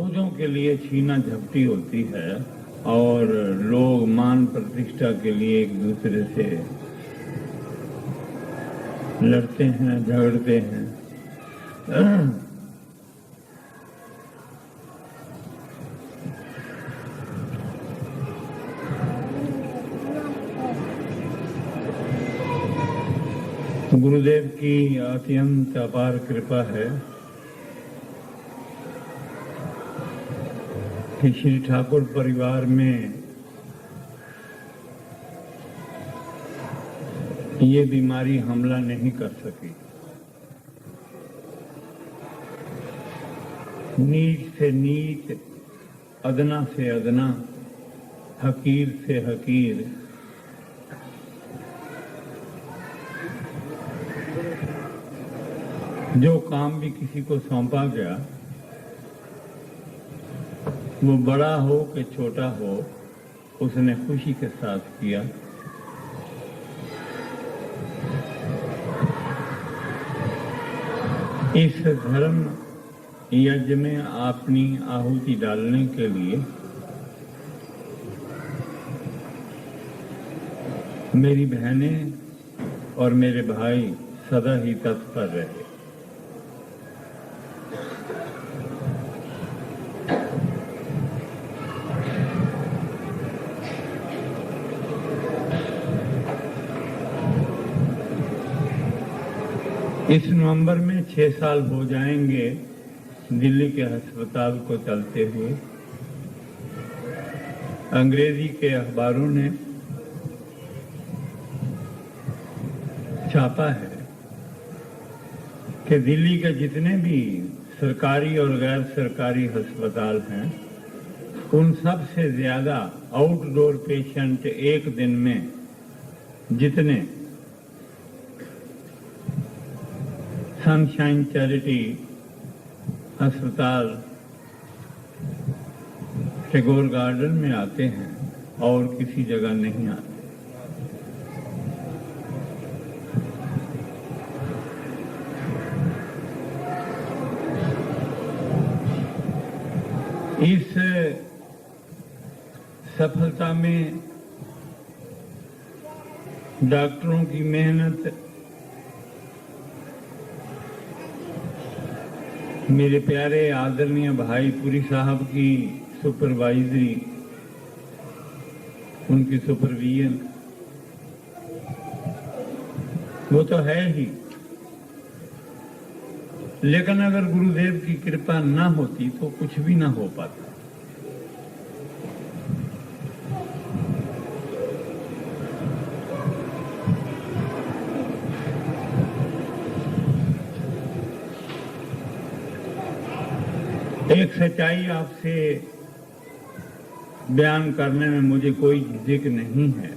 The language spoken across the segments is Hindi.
बहुतों के लिए छीना झपटी होती है और लोग मान प्रतिष्ठा के लिए एक दूसरे से लड़ते हैं, झगड़ते हैं। गुरुदेव की अत्यंत अपार कृपा है कि श्री ठाकुर परिवार में ये बीमारी हमला नहीं कर सकी। नीच से नीच, अदना से अदना, हकीर से हकीर जो काम भी किसी को सौंपा गया, वो बड़ा हो कि छोटा हो, उसने खुशी के साथ किया। इस धर्म यज्ञ में अपनी आहुति डालने के लिए मेरी बहनें और मेरे भाई सदा ही तत्पर रहे। इस नवंबर में 6 साल हो जाएंगे दिल्ली के अस्पताल को चलते हुए। अंग्रेजी के अखबारों ने छापा है कि दिल्ली के जितने भी सरकारी और गैर सरकारी अस्पताल हैं, उन सब से ज्यादा आउटडोर पेशेंट एक दिन में जितने सनशाइन चैरिटी अस्पताल टैगोर गार्डन में आते हैं और किसी जगह नहीं आते। इस सफलता में डॉक्टरों की मेहनत, मेरे प्यारे आदरणीय भाई पुरी साहब की सुपरवाइजरी, उनकी सुपरविजन, वो तो है ही। लेकिन अगर गुरुदेव की कृपा ना होती तो कुछ भी ना हो पाता। एक सच्चाई आपसे बयान करने में मुझे कोई झिझक नहीं है।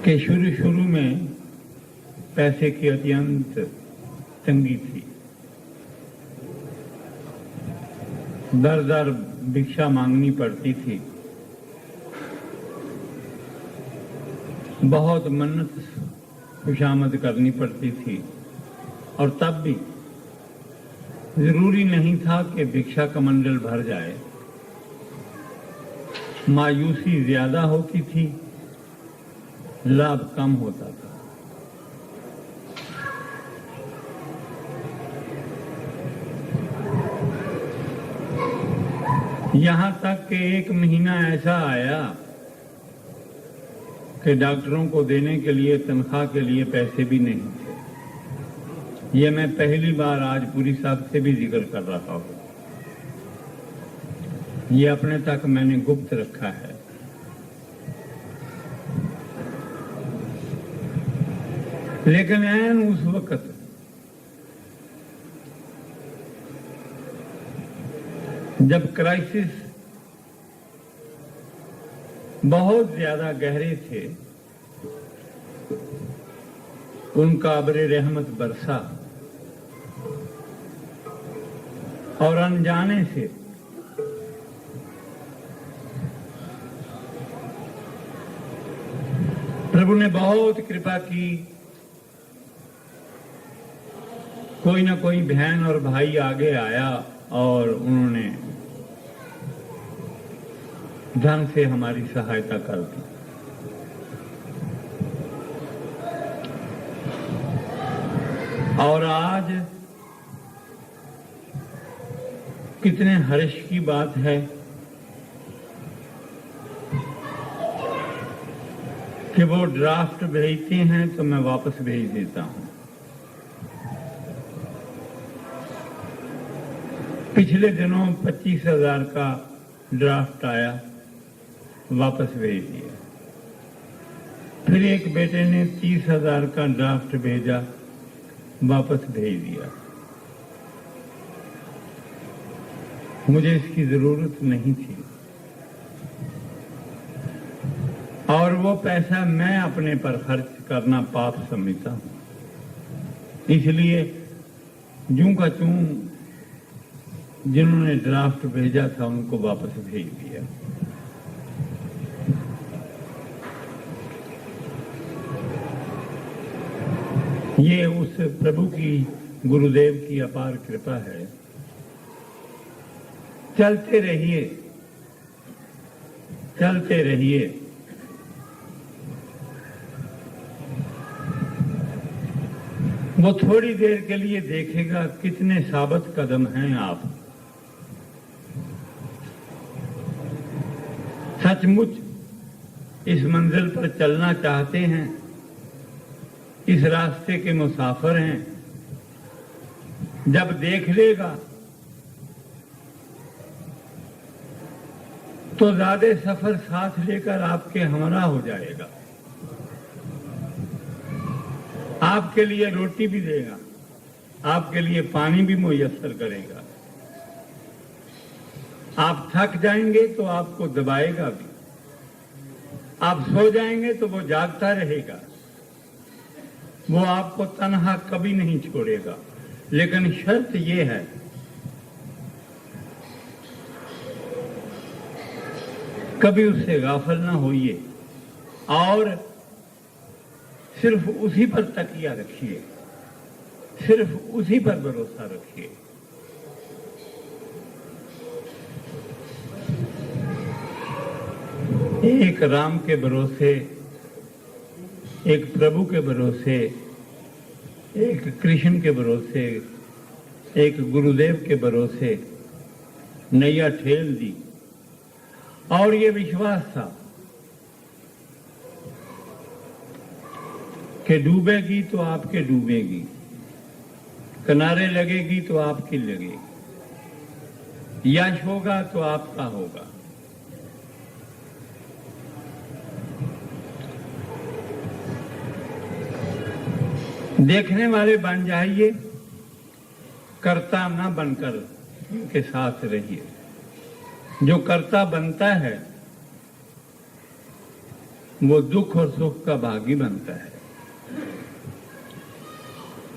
कि शुरू में पैसे की अत्यंत तंगी थी। दर दर भिक्षा मांगनी पड़ती थी। बहुत मन्नत खुशामद करनी पड़ती थी और तब भी जरूरी नहीं था कि भिक्षा का मंडल भर जाए। मायूसी ज्यादा होती थी, लाभ कम होता था। यहां तक कि एक महीना ऐसा आया कि डॉक्टरों को देने के लिए, तनख्वाह के लिए पैसे भी नहीं थे। ये मैं पहली बार आज पुरी साहब से भी जिक्र कर रहा हूं। ये अपने तक मैंने गुप्त रखा है। लेकिन ऐन उस वक्त जब क्राइसिस बहुत ज्यादा गहरे थे, उनका अब्रे रहमत बरसा और अनजाने से प्रभु ने बहुत कृपा की कोई ना कोई बहन और भाई आगे आया और उन्होंने धन से हमारी सहायता कर दी। और आज कितने हर्ष की बात है कि वो ड्राफ्ट भेजते हैं तो मैं वापस भेज देता हूं। पिछले दिनों 25,000 का ड्राफ्ट आया, वापस भेज दिया। फिर एक बेटे ने 30,000 का ड्राफ्ट भेजा, वापस भेज दिया। मुझे इसकी जरूरत नहीं थी और वो पैसा मैं अपने पर खर्च करना पाप समझता हूं। इसलिए जूं का तूं जिन्होंने ड्राफ्ट भेजा था उनको वापस भेज दिया। ये उस प्रभु की, गुरुदेव की अपार कृपा है। चलते रहिए, चलते रहिए। वो थोड़ी देर के लिए देखेगा कितने साबित कदम हैं आप। सचमुच इस मंजिल पर चलना चाहते हैं, इस रास्ते के मुसाफिर हैं। जब देख लेगा तो ज्यादा सफर साथ लेकर आपके हमरा हो जाएगा। आपके लिए रोटी भी देगा, आपके लिए पानी भी मुयस्सर करेगा। आप थक जाएंगे तो आपको दबाएगा भी। आप सो जाएंगे तो वो जागता रहेगा। वो आपको तन्हा कभी नहीं छोड़ेगा। लेकिन शर्त ये है, कभी उससे गाफिल ना होइए और सिर्फ उसी पर तकिया रखिए, सिर्फ उसी पर भरोसा रखिए। एक राम के भरोसे, एक प्रभु के भरोसे, एक कृष्ण के भरोसे, एक गुरुदेव के भरोसे नैया ठेल दी। और ये विश्वास था कि डूबेगी तो आपके डूबेगी, किनारे लगेगी तो आपकी लगेगी, यश होगा तो आपका होगा। देखने वाले बन जाइए, कर्ता ना बनकर उनके साथ रहिए। जो कर्ता बनता है वो दुख और सुख का भागी बनता है।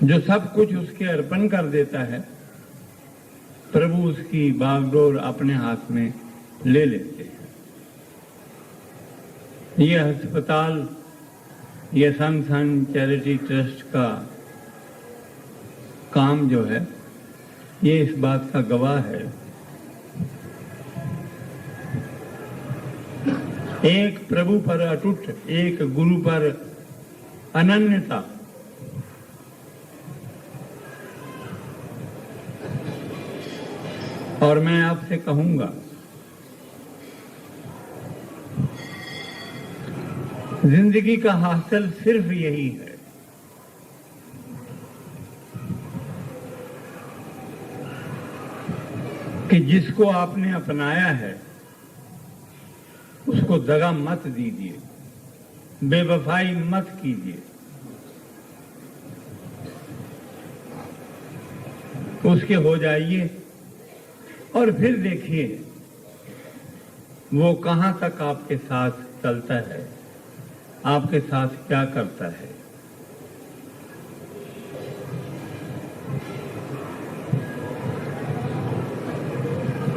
जो सब कुछ उसके अर्पण कर देता है, प्रभु उसकी बागडोर अपने हाथ में ले लेते हैं। ये अस्पताल, ये सन चैरिटी ट्रस्ट का काम जो है, ये इस बात का गवाह है। एक प्रभु पर अटूट, एक गुरु पर अनन्यता, और मैं आपसे कहूंगा, जिंदगी का हासिल सिर्फ यही है कि जिसको आपने अपनाया है उसको दगा मत दीजिए, बेवफाई मत कीजिए। उसके हो जाइए और फिर देखिए वो कहां तक आपके साथ चलता है, आपके साथ क्या करता है।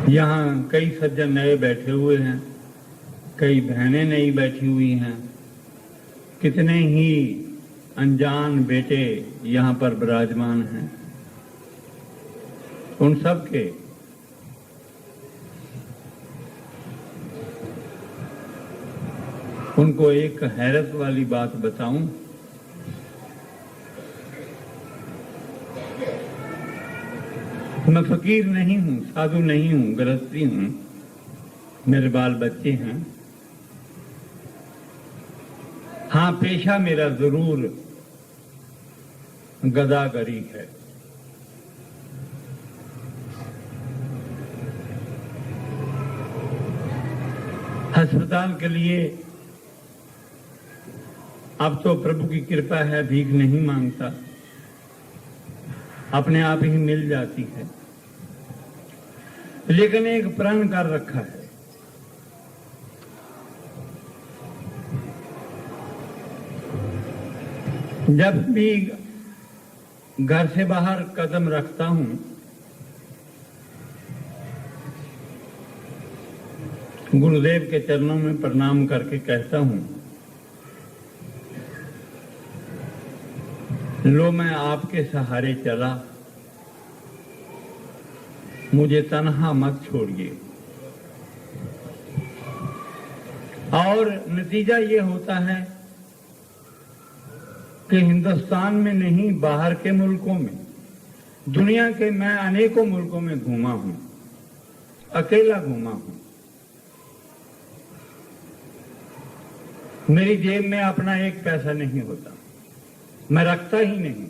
यहाँ कई सज्जन नए बैठे हुए हैं, कई बहनें नई बैठी हुई हैं, कितने ही अनजान बेटे यहाँ पर विराजमान हैं। उन सब के उनको एक हैरत वाली बात बताऊं। मैं फकीर नहीं हूं, साधु नहीं हूं, गृहस्थी हूं, मेरे बाल बच्चे हैं। हाँ, पेशा मेरा जरूर गदागरी है। अस्पताल के लिए अब तो प्रभु की कृपा है, भीख नहीं मांगता, अपने आप ही मिल जाती है। लेकिन एक प्रण कर रखा है, जब भी घर से बाहर कदम रखता हूं, गुरुदेव के चरणों में प्रणाम करके कहता हूं, लो मैं आपके सहारे चला, मुझे तन्हा मत छोड़िए। और नतीजा ये होता है कि हिंदुस्तान में नहीं, बाहर के मुल्कों में, दुनिया के मैं अनेकों मुल्कों में घूमा हूं, अकेला घूमा हूं। मेरी जेब में अपना एक पैसा नहीं होता, मैं रखता ही नहीं।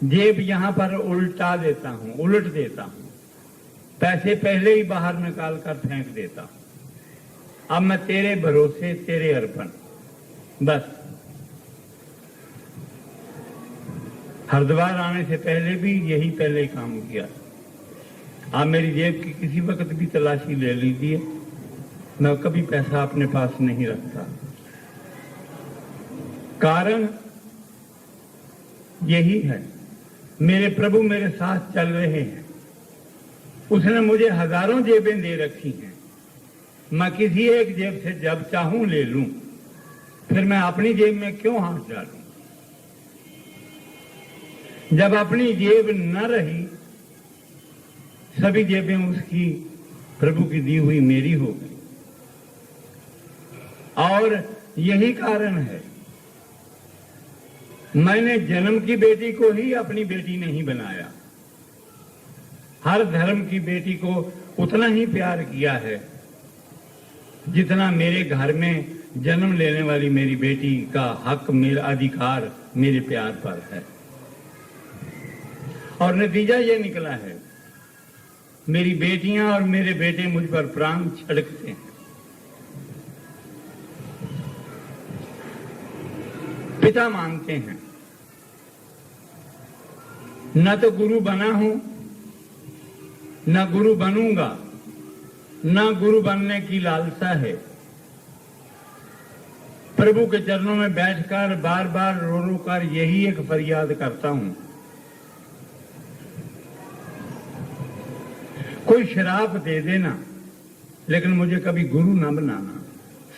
जेब यहां पर उल्टा देता हूं, उलट देता हूं, पैसे पहले ही बाहर निकाल कर फेंक देता हूं। अब मैं तेरे भरोसे, तेरे अर्पण, बस। हरिद्वार आने से पहले भी यही पहले काम किया। आप मेरी जेब की किसी वक्त भी तलाशी ले लीजिए, मैं कभी पैसा अपने पास नहीं रखता। कारण यही है, मेरे प्रभु मेरे साथ चल रहे हैं। उसने मुझे हजारों जेबें दे रखी हैं, मैं किसी एक जेब से जब चाहूं ले लूं, फिर मैं अपनी जेब में क्यों हाथ डालूं? जब अपनी जेब न रही, सभी जेबें उसकी, प्रभु की दी हुई मेरी हो गई। और यही कारण है, मैंने जन्म की बेटी को ही अपनी बेटी नहीं बनाया। हर धर्म की बेटी को उतना ही प्यार किया है जितना मेरे घर में जन्म लेने वाली मेरी बेटी का हक, मेरा अधिकार मेरे प्यार पर है। और नतीजा ये निकला है, मेरी बेटियां और मेरे बेटे मुझ पर प्राण छिड़कते हैं। पिता मानते हैं। न तो गुरु बना हूं, न गुरु बनूंगा, न गुरु बनने की लालसा है। प्रभु के चरणों में बैठकर बार बार रो रो कर यही एक फरियाद करता हूं, कोई शराब दे देना, लेकिन मुझे कभी गुरु न बनाना,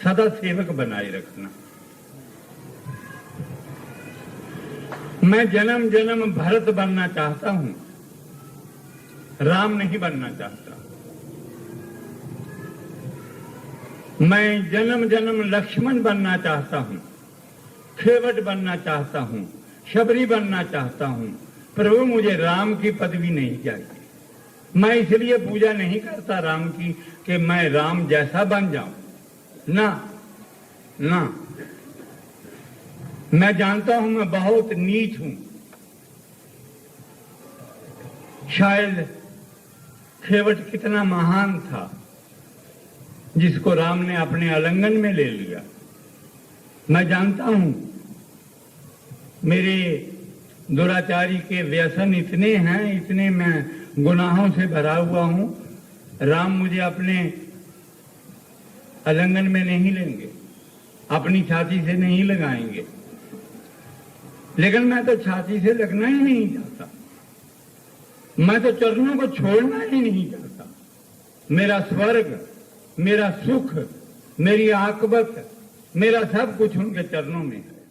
सदा सेवक बनाए रखना। मैं जन्म जन्म भरत बनना चाहता हूं, राम नहीं बनना चाहता। मैं जन्म जन्म लक्ष्मण बनना चाहता हूं, खेवट बनना चाहता हूं, शबरी बनना चाहता हूं। प्रभु मुझे राम की पदवी नहीं चाहिए। मैं इसलिए पूजा नहीं करता राम की कि मैं राम जैसा बन जाऊं, ना ना। मैं जानता हूं मैं बहुत नीच हूं। शायद खेवट कितना महान था जिसको राम ने अपने आलिंगन में ले लिया। मैं जानता हूं मेरे दुराचारी के व्यसन इतने हैं, इतने मैं गुनाहों से भरा हुआ हूं, राम मुझे अपने आलिंगन में नहीं लेंगे, अपनी छाती से नहीं लगाएंगे। लेकिन मैं तो छाती से लगना ही नहीं चाहता, मैं तो चरणों को छोड़ना ही नहीं चाहता। मेरा स्वर्ग, मेरा सुख, मेरी आकबत, मेरा सब कुछ उनके चरणों में है।